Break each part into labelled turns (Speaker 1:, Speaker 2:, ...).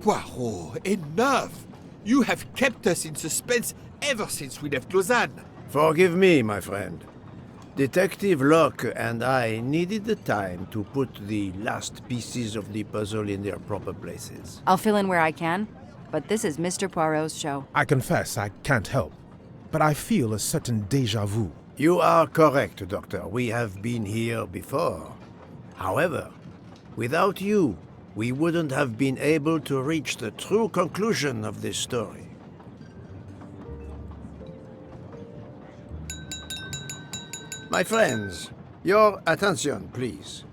Speaker 1: Poirot, enough! You have kept us in suspense ever since we left Lausanne.
Speaker 2: Forgive me, my friend. Detective Locke and I needed the time to put the last pieces of the puzzle in their proper places.
Speaker 3: I'll fill in where I can, but this is Mr. Poirot's show.
Speaker 4: I confess I can't help, but I feel a certain déjà vu.
Speaker 2: You are correct, Doctor. We have been here before. However, without you, we wouldn't have been able to reach the true conclusion of this story. My friends, your attention, please.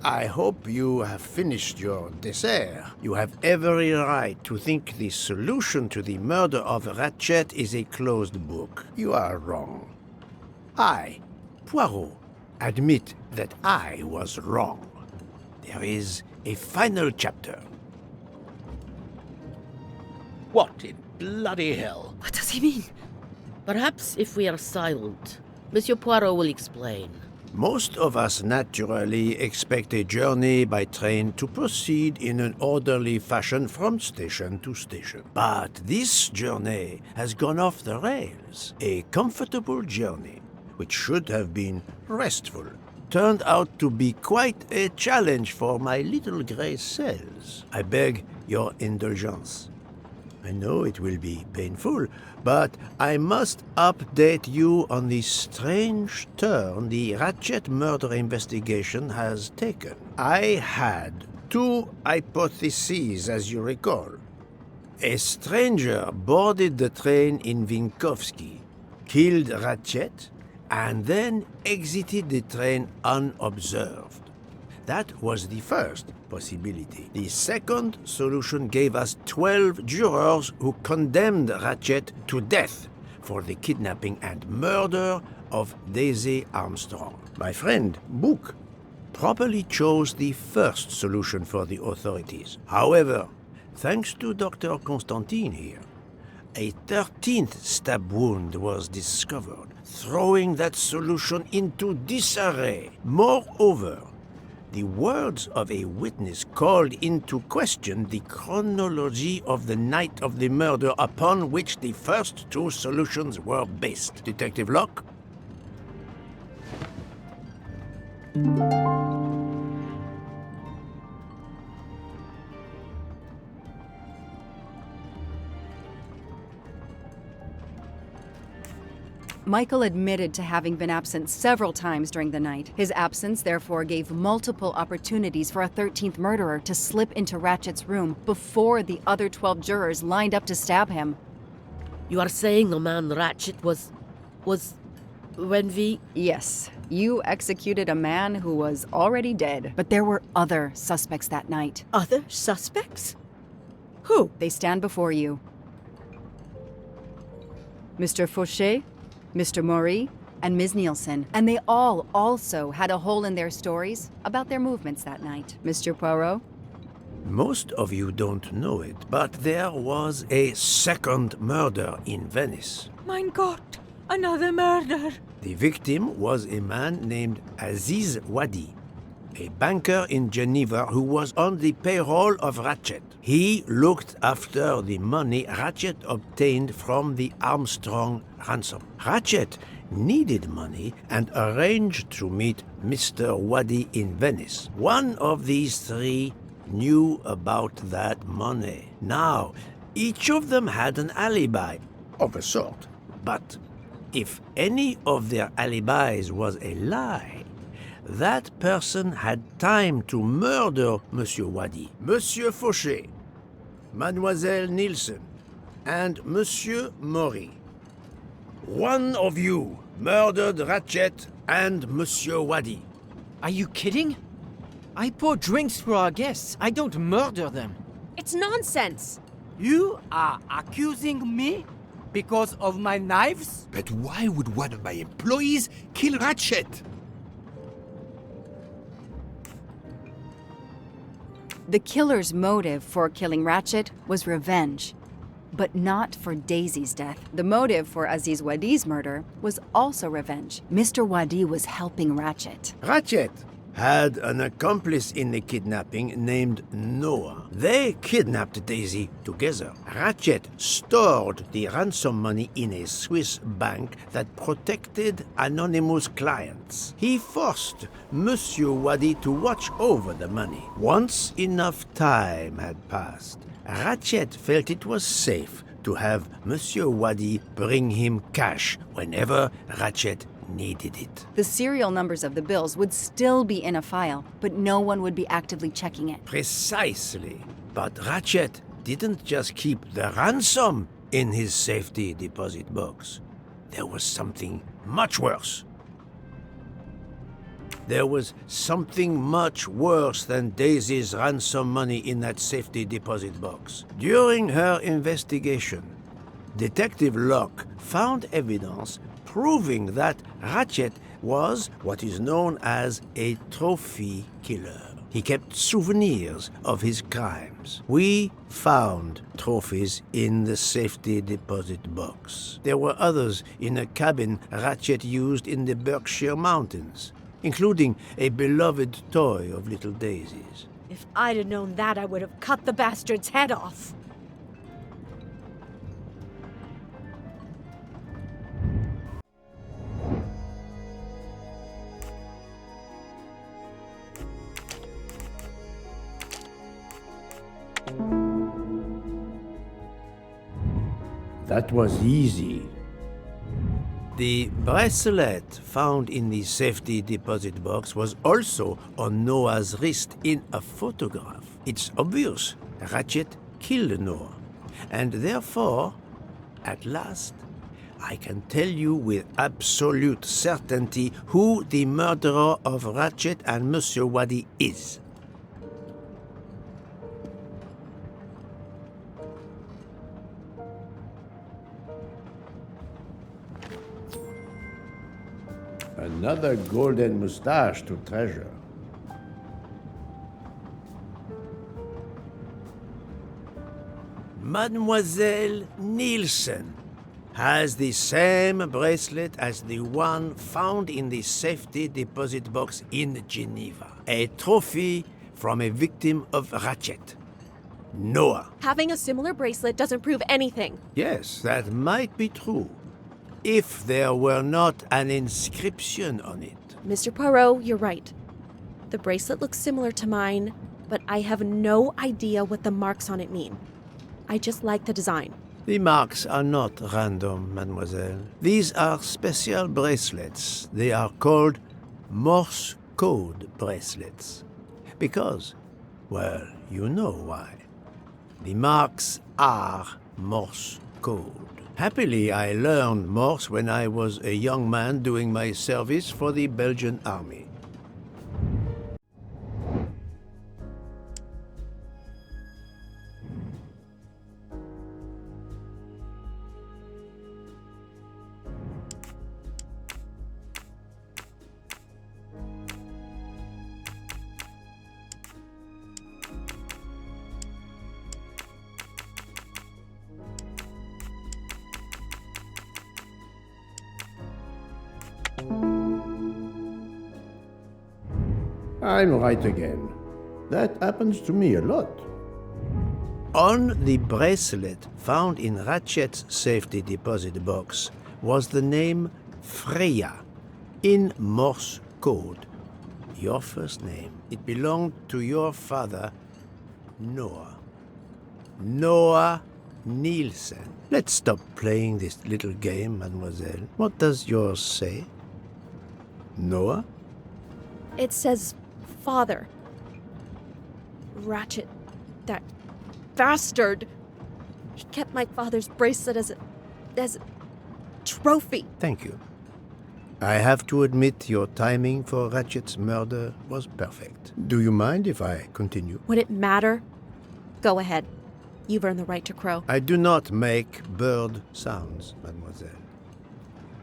Speaker 2: I hope you have finished your dessert. You have every right to think the solution to the murder of Ratchet is a closed book. You are wrong. I, Poirot, admit that I was wrong. There is a final chapter.
Speaker 5: What in bloody hell?
Speaker 6: What does he mean?
Speaker 7: Perhaps if we are silent, Monsieur Poirot will explain.
Speaker 2: Most of us naturally expect a journey by train to proceed in an orderly fashion from station to station. But this journey has gone off the rails. A comfortable journey, which should have been restful, turned out to be quite a challenge for my little gray cells. I beg your indulgence. I know it will be painful, but I must update you on the strange turn the Ratchet murder investigation has taken. I had two hypotheses, as you recall. A stranger boarded the train in Vinkovsky, killed Ratchet, and then exited the train unobserved. That was the first possibility. The second solution gave us 12 jurors who condemned Ratchet to death for the kidnapping and murder of Daisy Armstrong. My friend, Book, properly chose the first solution for the authorities. However, thanks to Dr. Constantine here, a 13th stab wound was discovered, throwing that solution into disarray. Moreover, the words of a witness called into question the chronology of the night of the murder upon which the first two solutions were based. Detective Locke?
Speaker 3: Michael admitted to having been absent several times during the night. His absence therefore gave multiple opportunities for a 13th murderer to slip into Ratchet's room before the other 12 jurors lined up to stab him.
Speaker 7: You are saying the man Ratchet was... when we...
Speaker 3: Yes, you executed a man who was already dead. But there were other suspects that night.
Speaker 6: Other suspects? Who?
Speaker 3: They stand before you. Mr. Fauché, Mr. Maury, and Ms. Nielsen, and they all also had a hole in their stories about their movements that night. Mr. Poirot?
Speaker 2: Most of you don't know it, but there was a second murder in Venice.
Speaker 6: Mein Gott, another murder.
Speaker 2: The victim was a man named Aziz Wadi, a banker in Geneva who was on the payroll of Ratchet. He looked after the money Ratchet obtained from the Armstrong ransom. Ratchet needed money and arranged to meet Mr. Wadi in Venice. One of these three knew about that money. Now, each of them had an alibi of a sort. But if any of their alibis was a lie, that person had time to murder Monsieur Wadi, Monsieur Fauché, Mademoiselle Nielsen, and Monsieur Maury. One of you murdered Ratchet and Monsieur Wadi.
Speaker 8: Are you kidding? I pour drinks for our guests. I don't murder them.
Speaker 9: It's nonsense.
Speaker 10: You are accusing me because of my knives?
Speaker 1: But why would one of my employees kill Ratchet?
Speaker 3: The killer's motive for killing Ratchet was revenge, but not for Daisy's death. The motive for Aziz Wadi's murder was also revenge. Mr. Wadi was helping Ratchet.
Speaker 2: Ratchet, had an accomplice in the kidnapping named Noah. They kidnapped Daisy together. Ratchet stored the ransom money in a Swiss bank that protected anonymous clients. He forced Monsieur Wadi to watch over the money. Once enough time had passed, Ratchet felt it was safe to have Monsieur Wadi bring him cash whenever Ratchet needed it.
Speaker 3: The serial numbers of the bills would still be in a file, but no one would be actively checking it.
Speaker 2: Precisely. But Ratchet didn't just keep the ransom in his safety deposit box. There was something much worse. There was something much worse than Daisy's ransom money in that safety deposit box. During her investigation, Detective Locke found evidence proving that Ratchet was what is known as a trophy killer. He kept souvenirs of his crimes. We found trophies in the safety deposit box. There were others in a cabin Ratchet used in the Berkshire Mountains, including a beloved toy of little Daisy's.
Speaker 6: If I'd have known that, I would have cut the bastard's head off.
Speaker 2: That was easy. The bracelet found in the safety deposit box was also on Noah's wrist in a photograph. It's obvious Ratchet killed Noah, and therefore, at last, I can tell you with absolute certainty who the murderer of Ratchet and Monsieur Wadi is. Another golden moustache to treasure. Mademoiselle Nielsen has the same bracelet as the one found in the safety deposit box in Geneva. A trophy from a victim of Ratchet. Noah.
Speaker 9: Having a similar bracelet doesn't prove anything.
Speaker 2: Yes, that might be true, if there were not an inscription on it.
Speaker 9: Mr. Poirot, you're right. The bracelet looks similar to mine, but I have no idea what the marks on it mean. I just like the design.
Speaker 2: The marks are not random, mademoiselle. These are special bracelets. They are called Morse code bracelets. Because, well, you know why. The marks are Morse code. Happily, I learned Morse when I was a young man doing my service for the Belgian army. I'm right again. That happens to me a lot. On the bracelet found in Ratchet's safety deposit box was the name Freya in Morse code. Your first name. It belonged to your father, Noah. Noah Nielsen. Let's stop playing this little game, mademoiselle. What does yours say? Noah?
Speaker 9: It says father. Ratchet, that bastard. He kept my father's bracelet as a trophy.
Speaker 2: Thank you. I have to admit your timing for Ratchet's murder was perfect. Do you mind if I continue?
Speaker 9: Would it matter? Go ahead. You've earned the right to crow.
Speaker 2: I do not make bird sounds, mademoiselle.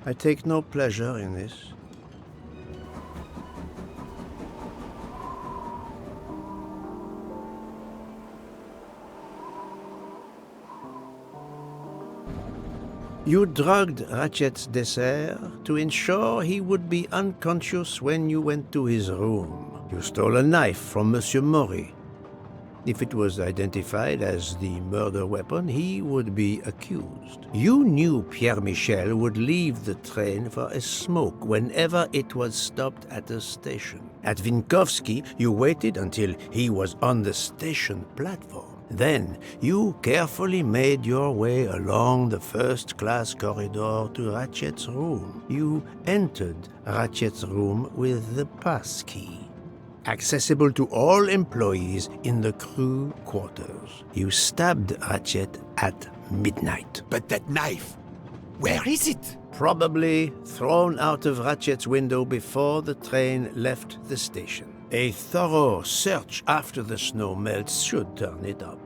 Speaker 2: I take no pleasure in this. You drugged Ratchet's dessert to ensure he would be unconscious when you went to his room. You stole a knife from Monsieur Maury. If it was identified as the murder weapon, he would be accused. You knew Pierre Michel would leave the train for a smoke whenever it was stopped at a station. At Vinkovsky, you waited until he was on the station platform. Then, you carefully made your way along the first-class corridor to Ratchet's room. You entered Ratchet's room with the pass key, accessible to all employees in the crew quarters. You stabbed Ratchet at midnight.
Speaker 1: But that knife, where is it?
Speaker 2: Probably thrown out of Ratchet's window before the train left the station. A thorough search after the snow melts should turn it up.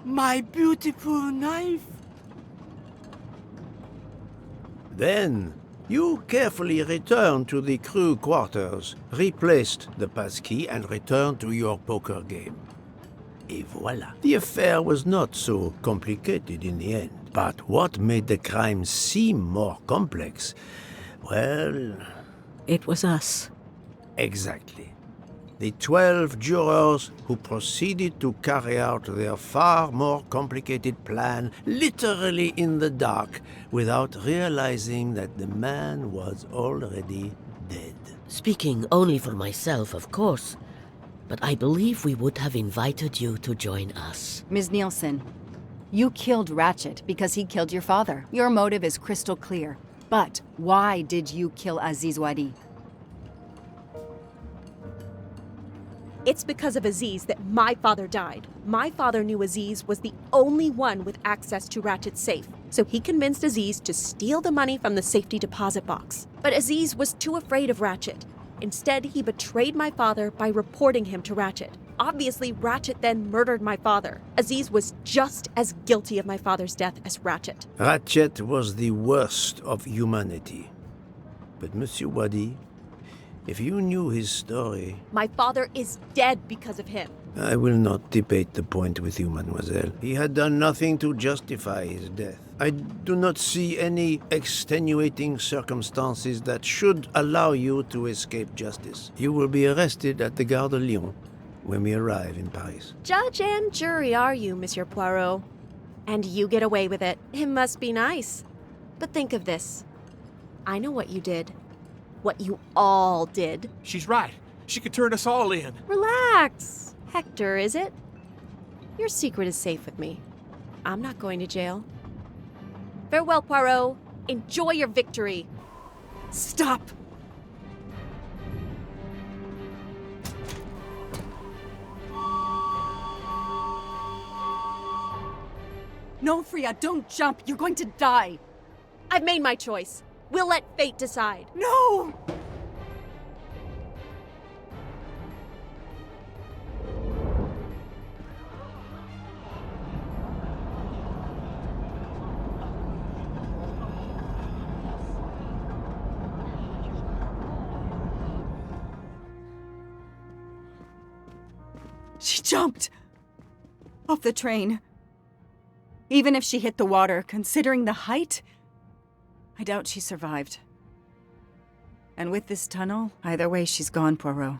Speaker 10: My beautiful knife.
Speaker 2: Then, you carefully returned to the crew quarters, replaced the passkey, and returned to your poker game. Et voila. The affair was not so complicated in the end. But what made the crime seem more complex? Well...
Speaker 6: It was us.
Speaker 2: Exactly. The 12 jurors who proceeded to carry out their far more complicated plan literally in the dark without realizing that the man was already dead.
Speaker 7: Speaking only for myself, of course, but I believe we would have invited you to join us.
Speaker 3: Ms. Nielsen, you killed Ratchet because he killed your father. Your motive is crystal clear. But why did you kill Aziz Wadi?
Speaker 9: It's because of Aziz that my father died. My father knew Aziz was the only one with access to Ratchet's safe, so he convinced Aziz to steal the money from the safety deposit box. But Aziz was too afraid of Ratchet. Instead, he betrayed my father by reporting him to Ratchet. Obviously, Ratchet then murdered my father. Aziz was just as guilty of my father's death as Ratchet.
Speaker 2: Ratchet was the worst of humanity. But Monsieur Wadi, if you knew his story...
Speaker 9: My father is dead because of him.
Speaker 2: I will not debate the point with you, mademoiselle. He had done nothing to justify his death. I do not see any extenuating circumstances that should allow you to escape justice. You will be arrested at the Gare de Lyon when we arrive in Paris.
Speaker 9: Judge and jury are you, Monsieur Poirot. And you get away with it. It must be nice. But think of this. I know what you did. What you all did.
Speaker 1: She's right. She could turn us all in.
Speaker 9: Relax. Hector, is it? Your secret is safe with me. I'm not going to jail. Farewell, Poirot. Enjoy your victory.
Speaker 3: Stop! No, Freya, don't jump. You're going to die.
Speaker 9: I've made my choice. We'll let fate decide.
Speaker 3: No! She jumped off the train. Even if she hit the water, considering the height, I doubt she survived. And with this tunnel, either way she's gone, Poirot.